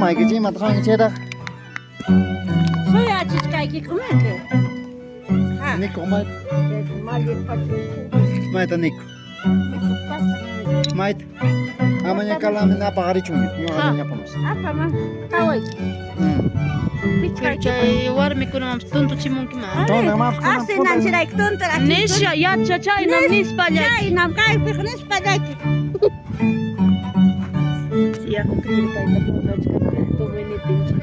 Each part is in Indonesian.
mai cái chi mà tao chết đó. Soya chichkai ki kumete. Ha. Nico mai mai ta Nico. Mai. Amanhã kalam na pagari chungi. Yo amanhã vamos. Apa mah? Kawai. Cai warmi kuna mam tuntu chimunki ma. Então na mas. Asi nan chirai tuntar aki. Nesha ya chai nam nis palya. Chai nam kai piknis padaki. Ya kukrir pa ita po na chka to meni pinchi.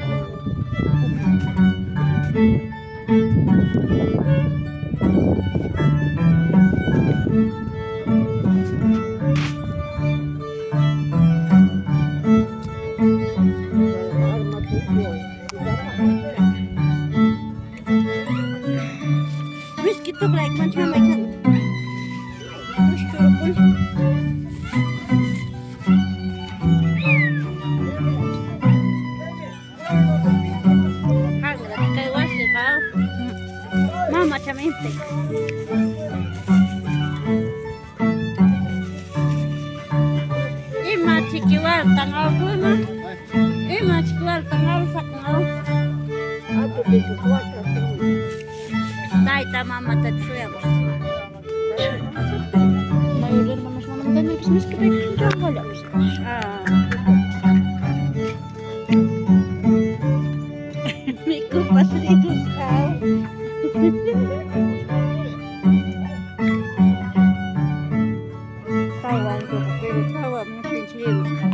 Whisky tu like macam macam. Terus turun. Hangat kai wasi kau. Mama macam ini. Ima cikiwal tanggal dua. Ima cikiwal tanggal sakal. Aku bikin kuat. Taita mama tatsuya bos. Mayroon naman siya naman ganyan bismis kita yung wala. Miku pasritus kau. Tawan ko pero tawam na pinchirus kau.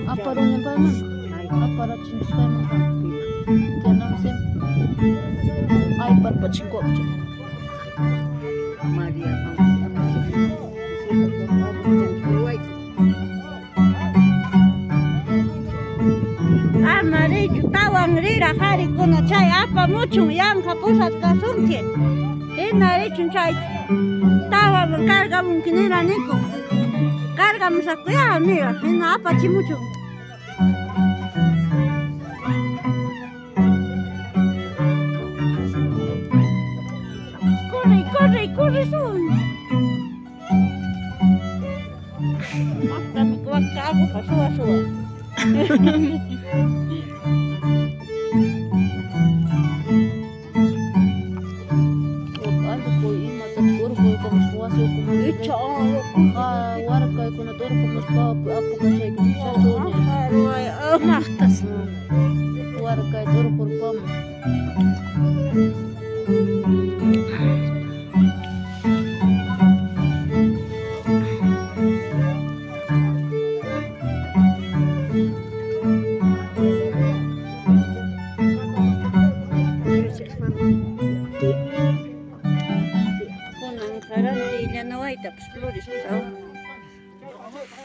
Apa rin yung paman? Apa rin yung paman? Kaya nang sim. Ay parpachin ko. Amari tawang rira hari kuna chai apa muchum yang kapusat kasumtien. Ina richun chai tawa carga mungkin ina niko. Carga musakuya mira, ina apa chimuchum. Corre sun. Makan kuat aku kasua. Ano po ima taturo ko kung suwaso ko mo. Warga ko na turo ko mas pa apo ka siya kung siya so ne. Warga turo ko pa mo.